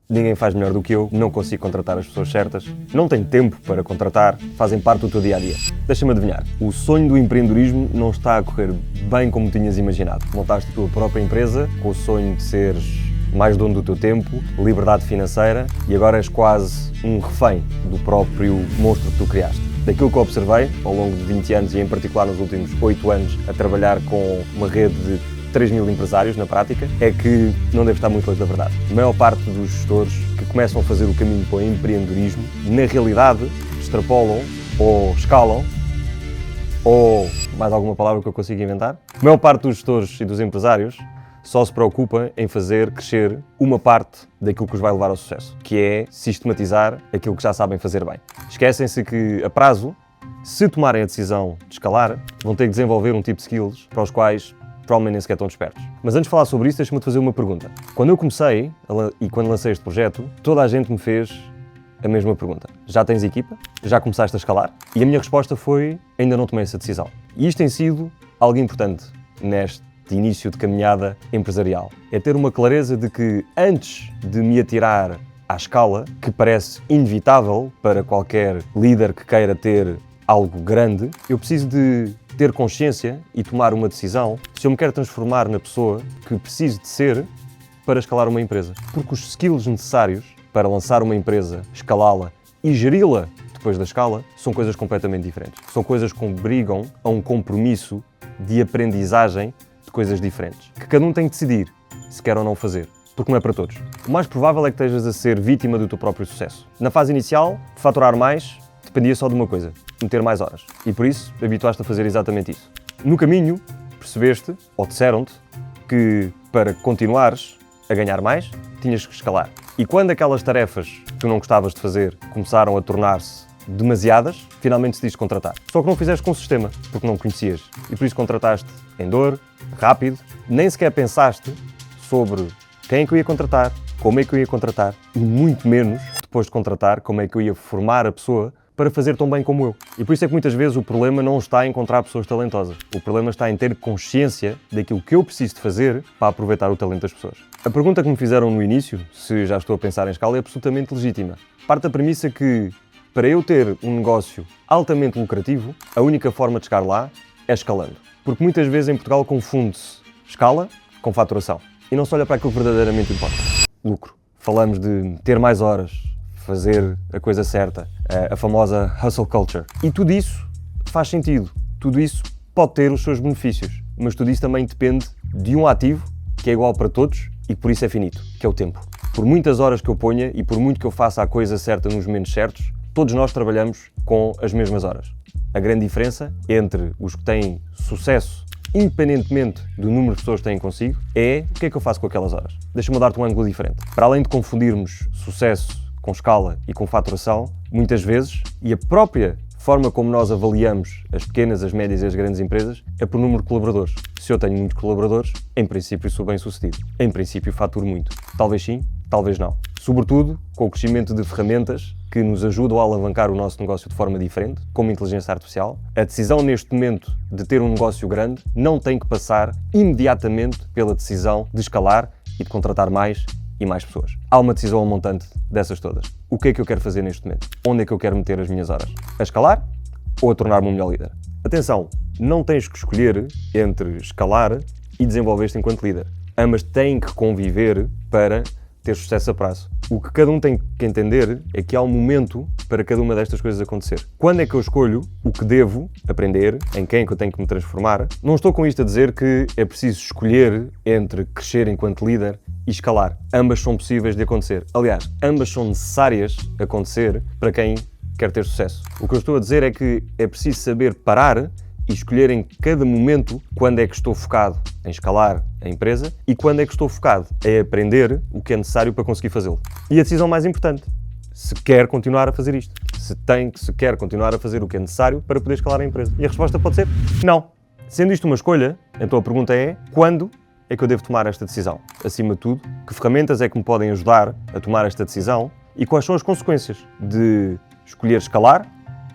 ninguém faz melhor do que eu, não consigo contratar as pessoas certas, não tenho tempo para contratar, fazem parte do teu dia-a-dia. Deixa-me adivinhar, o sonho do empreendedorismo não está a correr bem como tinhas imaginado. Montaste a tua própria empresa com o sonho de seres mais dono do teu tempo, liberdade financeira e agora és quase um refém do próprio monstro que tu criaste. Daquilo que eu observei ao longo de 20 anos e em particular nos últimos 8 anos a trabalhar com uma rede de 3.000 empresários na prática, é que não deve estar muito longe da verdade. A maior parte dos gestores que começam a fazer o caminho para o empreendedorismo, na realidade, extrapolam ou escalam, ou mais alguma palavra que eu consiga inventar. A maior parte dos gestores e dos empresários só se preocupa em fazer crescer uma parte daquilo que os vai levar ao sucesso, que é sistematizar aquilo que já sabem fazer bem. Esquecem-se que, a prazo, se tomarem a decisão de escalar, vão ter que desenvolver um tipo de skills para os quais provavelmente nem sequer estão despertos. Mas antes de falar sobre isso, deixa-me te fazer uma pergunta. Quando eu comecei e quando lancei este projeto, toda a gente me fez a mesma pergunta. Já tens equipa? Já começaste a escalar? E a minha resposta foi, ainda não tomei essa decisão. E isto tem sido algo importante neste início de caminhada empresarial. É ter uma clareza de que antes de me atirar à escala, que parece inevitável para qualquer líder que queira ter algo grande, eu preciso de ter consciência e tomar uma decisão se eu me quero transformar na pessoa que preciso de ser para escalar uma empresa. Porque os skills necessários para lançar uma empresa, escalá-la e geri-la depois da escala são coisas completamente diferentes. São coisas que obrigam a um compromisso de aprendizagem de coisas diferentes, que cada um tem que decidir se quer ou não fazer, porque não é para todos. O mais provável é que estejas a ser vítima do teu próprio sucesso. Na fase inicial, faturar mais dependia só de uma coisa, meter mais horas. E por isso, habituaste a fazer exatamente isso. No caminho, percebeste, ou disseram-te, que para continuares a ganhar mais, tinhas que escalar. E quando aquelas tarefas que tu não gostavas de fazer começaram a tornar-se demasiadas, finalmente decidiste contratar. Só que não fizeste com o sistema, porque não conhecias. E por isso contrataste em dor, rápido, nem sequer pensaste sobre quem é que eu ia contratar, como é que eu ia contratar, e muito menos, depois de contratar, como é que eu ia formar a pessoa para fazer tão bem como eu. E por isso é que muitas vezes o problema não está em encontrar pessoas talentosas. O problema está em ter consciência daquilo que eu preciso de fazer para aproveitar o talento das pessoas. A pergunta que me fizeram no início, se já estou a pensar em escala, é absolutamente legítima. Parte da premissa que, para eu ter um negócio altamente lucrativo, a única forma de chegar lá é escalando. Porque muitas vezes em Portugal confunde-se escala com faturação. E não se olha para aquilo que verdadeiramente importa. Lucro. Falamos de ter mais horas, fazer a coisa certa, a famosa hustle culture. E tudo isso faz sentido, tudo isso pode ter os seus benefícios, mas tudo isso também depende de um ativo que é igual para todos e que por isso é finito, que é o tempo. Por muitas horas que eu ponha e por muito que eu faça a coisa certa nos momentos certos, todos nós trabalhamos com as mesmas horas. A grande diferença entre os que têm sucesso, independentemente do número de pessoas que têm consigo, é o que é que eu faço com aquelas horas. Deixa-me dar-te um ângulo diferente. Para além de confundirmos sucesso com escala e com faturação, muitas vezes, e a própria forma como nós avaliamos as pequenas, as médias e as grandes empresas é por número de colaboradores. Se eu tenho muitos colaboradores, em princípio sou bem sucedido. Em princípio faturo muito. Talvez sim, talvez não. Sobretudo com o crescimento de ferramentas que nos ajudam a alavancar o nosso negócio de forma diferente, como inteligência artificial. A decisão neste momento de ter um negócio grande não tem que passar imediatamente pela decisão de escalar e de contratar mais e mais pessoas. Há uma decisão ao montante dessas todas. O que é que eu quero fazer neste momento? Onde é que eu quero meter as minhas horas? A escalar ou a tornar-me um melhor líder? Atenção, não tens que escolher entre escalar e desenvolver-te enquanto líder. Ambas têm que conviver para ter sucesso a prazo. O que cada um tem que entender é que há um momento para cada uma destas coisas acontecer. Quando é que eu escolho o que devo aprender, em quem é que eu tenho que me transformar? Não estou com isto a dizer que é preciso escolher entre crescer enquanto líder e escalar. Ambas são possíveis de acontecer. Aliás, ambas são necessárias acontecer para quem quer ter sucesso. O que eu estou a dizer é que é preciso saber parar e escolher em cada momento quando é que estou focado em escalar a empresa e quando é que estou focado em aprender o que é necessário para conseguir fazê-lo. E a decisão mais importante, se quer continuar a fazer isto. Se quer continuar a fazer o que é necessário para poder escalar a empresa. E a resposta pode ser não. Sendo isto uma escolha, então a pergunta é quando é que eu devo tomar esta decisão? Acima de tudo, que ferramentas é que me podem ajudar a tomar esta decisão e quais são as consequências de escolher escalar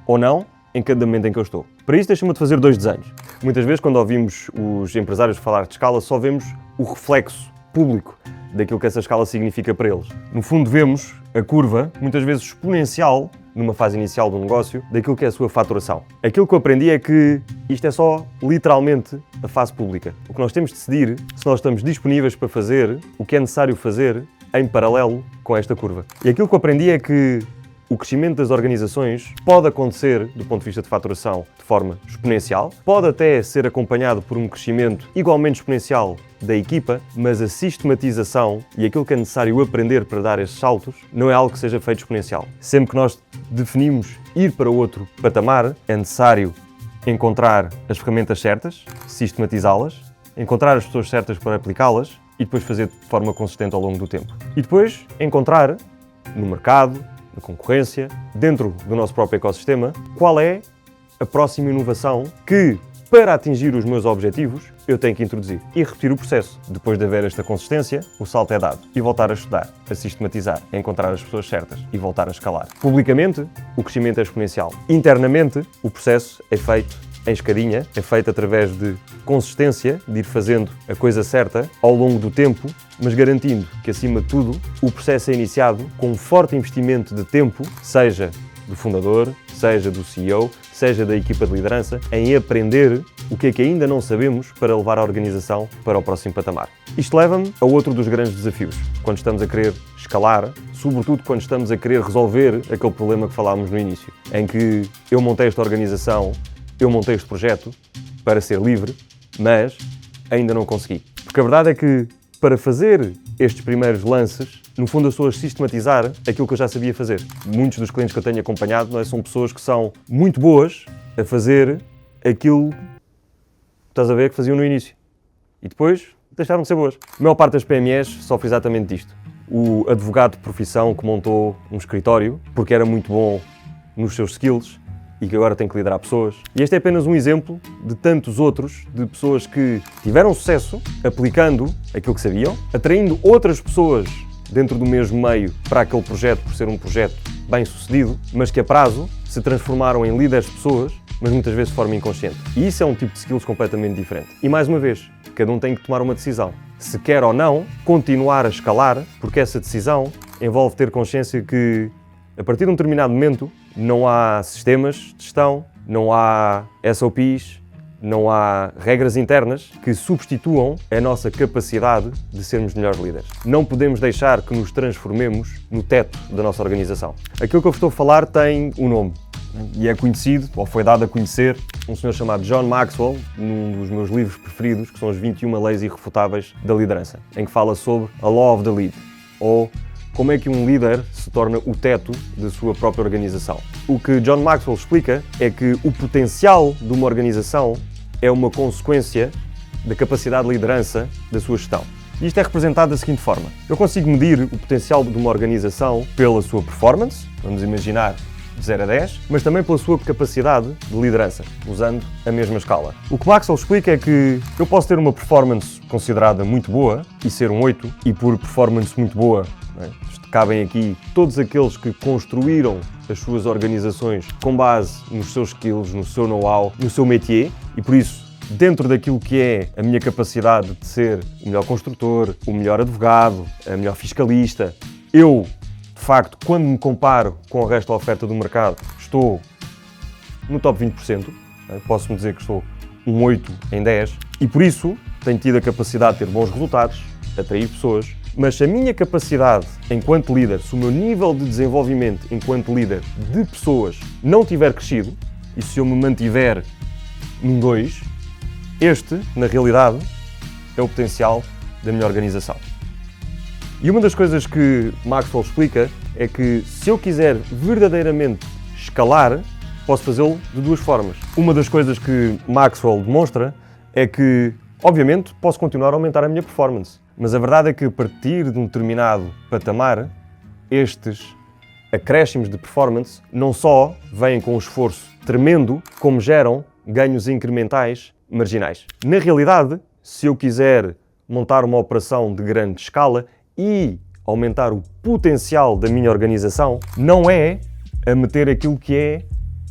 ou não em cada momento em que eu estou. Para isso, deixa-me fazer 2 desenhos. Muitas vezes, quando ouvimos os empresários falar de escala, só vemos o reflexo público. daquilo que essa escala significa para eles. No fundo, vemos a curva, muitas vezes exponencial, numa fase inicial do negócio, daquilo que é a sua faturação. Aquilo que eu aprendi é que isto é só, literalmente, a fase pública. O que nós temos de decidir, se nós estamos disponíveis para fazer o que é necessário fazer em paralelo com esta curva. E aquilo que eu aprendi é que o crescimento das organizações pode acontecer, do ponto de vista de faturação, de forma exponencial, pode até ser acompanhado por um crescimento igualmente exponencial da equipa, mas a sistematização e aquilo que é necessário aprender para dar estes saltos não é algo que seja feito exponencial. Sempre que nós definimos ir para outro patamar, é necessário encontrar as ferramentas certas, sistematizá-las, encontrar as pessoas certas para aplicá-las e depois fazer de forma consistente ao longo do tempo. E depois encontrar no mercado, na concorrência, dentro do nosso próprio ecossistema, qual é a próxima inovação que, para atingir os meus objetivos, eu tenho que introduzir. E repetir o processo. Depois de haver esta consistência, o salto é dado. E voltar a estudar, a sistematizar, a encontrar as pessoas certas e voltar a escalar. Publicamente, o crescimento é exponencial. Internamente, o processo é feito em escadinha, é feito através de consistência, de ir fazendo a coisa certa ao longo do tempo, mas garantindo que, acima de tudo, o processo é iniciado com um forte investimento de tempo, seja do fundador, seja do CEO, seja da equipa de liderança, em aprender o que é que ainda não sabemos para levar a organização para o próximo patamar. Isto leva-me a outro dos grandes desafios, quando estamos a querer escalar, sobretudo quando estamos a querer resolver aquele problema que falámos no início, em que eu montei esta organização, eu montei este projeto para ser livre, mas ainda não consegui. Porque a verdade é que, para fazer estes primeiros lances, no fundo eu estou a sistematizar aquilo que eu já sabia fazer. Muitos dos clientes que eu tenho acompanhado, não é, são pessoas que são muito boas a fazer aquilo, estás a ver, que faziam no início. E depois deixaram de ser boas. A maior parte das PMEs sofre exatamente isto. O advogado de profissão que montou um escritório porque era muito bom nos seus skills, e que agora tem que liderar pessoas. E este é apenas um exemplo de tantos outros, de pessoas que tiveram sucesso aplicando aquilo que sabiam, atraindo outras pessoas dentro do mesmo meio para aquele projeto, por ser um projeto bem sucedido, mas que a prazo se transformaram em líderes de pessoas, mas muitas vezes de forma inconsciente. E isso é um tipo de skills completamente diferente. E mais uma vez, cada um tem que tomar uma decisão. Se quer ou não continuar a escalar, porque essa decisão envolve ter consciência que, a partir de um determinado momento, não há sistemas de gestão, não há SOPs, não há regras internas que substituam a nossa capacidade de sermos melhores líderes. Não podemos deixar que nos transformemos no teto da nossa organização. Aquilo que eu vos estou a falar tem um nome e é conhecido, ou foi dado a conhecer, um senhor chamado John Maxwell, num dos meus livros preferidos, que são as 21 Leis Irrefutáveis da Liderança, em que fala sobre a Law of the Lead, ou como é que um líder se torna o teto da sua própria organização. O que John Maxwell explica é que o potencial de uma organização é uma consequência da capacidade de liderança da sua gestão. E isto é representado da seguinte forma. Eu consigo medir o potencial de uma organização pela sua performance, vamos imaginar de 0 a 10, mas também pela sua capacidade de liderança, usando a mesma escala. O que Maxwell explica é que eu posso ter uma performance considerada muito boa e ser um 8, e por performance muito boa, cabem aqui todos aqueles que construíram as suas organizações com base nos seus skills, no seu know-how, no seu métier, e por isso, dentro daquilo que é a minha capacidade de ser o melhor construtor, o melhor advogado, a melhor fiscalista, eu, de facto, quando me comparo com o resto da oferta do mercado, estou no top 20%, posso-me dizer que estou um 8 em 10, e por isso tenho tido a capacidade de ter bons resultados, atrair pessoas. Mas se a minha capacidade enquanto líder, se o meu nível de desenvolvimento enquanto líder de pessoas não tiver crescido, e se eu me mantiver num 2, este, na realidade, é o potencial da minha organização. E uma das coisas que Maxwell explica é que se eu quiser verdadeiramente escalar, posso fazê-lo de duas formas. Uma das coisas que Maxwell demonstra é que, obviamente, posso continuar a aumentar a minha performance. Mas a verdade é que, a partir de um determinado patamar, estes acréscimos de performance não só vêm com um esforço tremendo, como geram ganhos incrementais marginais. Na realidade, se eu quiser montar uma operação de grande escala e aumentar o potencial da minha organização, não é a meter aquilo que é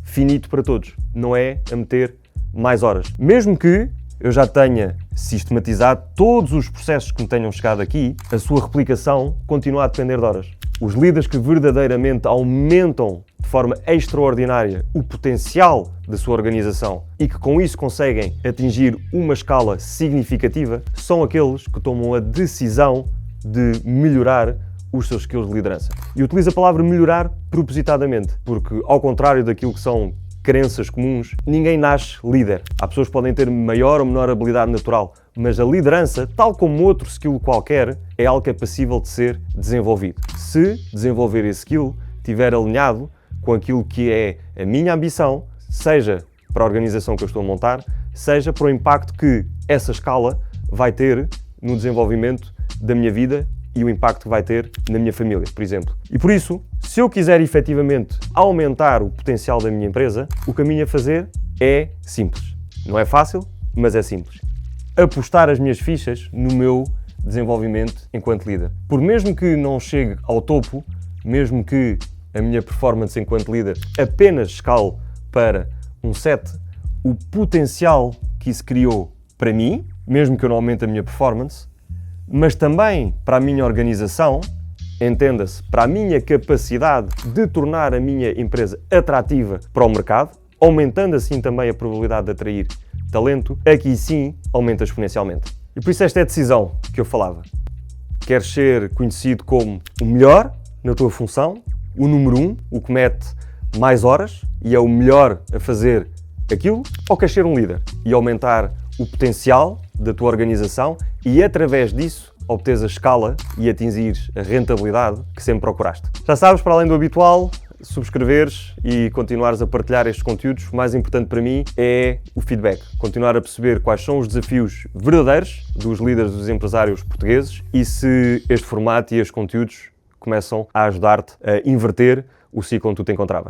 finito para todos, não é a meter mais horas. Mesmo que eu já tenha sistematizado todos os processos que me tenham chegado aqui, a sua replicação continua a depender de horas. Os líderes que verdadeiramente aumentam de forma extraordinária o potencial da sua organização e que com isso conseguem atingir uma escala significativa são aqueles que tomam a decisão de melhorar os seus skills de liderança. E utilizo a palavra melhorar propositadamente, porque ao contrário daquilo que são crenças comuns, ninguém nasce líder. Há pessoas que podem ter maior ou menor habilidade natural, mas a liderança, tal como outro skill qualquer, é algo que é passível de ser desenvolvido. Se desenvolver esse skill estiver alinhado com aquilo que é a minha ambição, seja para a organização que eu estou a montar, seja para o impacto que essa escala vai ter no desenvolvimento da minha vida e o impacto que vai ter na minha família, por exemplo. E por isso, se eu quiser efetivamente aumentar o potencial da minha empresa, o caminho a fazer é simples. Não é fácil, mas é simples. Apostar as minhas fichas no meu desenvolvimento enquanto líder. Por mesmo que não chegue ao topo, mesmo que a minha performance enquanto líder apenas escale para um 7, o potencial que isso criou para mim, mesmo que eu não aumente a minha performance, mas também para a minha organização, entenda-se, para a minha capacidade de tornar a minha empresa atrativa para o mercado, aumentando assim também a probabilidade de atrair talento, aqui sim aumenta exponencialmente. E por isso esta é a decisão que eu falava. Queres ser conhecido como o melhor na tua função, o número 1, o que mete mais horas e é o melhor a fazer aquilo, ou queres ser um líder e aumentar o potencial da tua organização e através disso obteres a escala e atingires a rentabilidade que sempre procuraste. Já sabes, para além do habitual, subscreveres e continuares a partilhar estes conteúdos, o mais importante para mim é o feedback. Continuar a perceber quais são os desafios verdadeiros dos líderes dos empresários portugueses e se este formato e estes conteúdos começam a ajudar-te a inverter o ciclo onde tu te encontravas.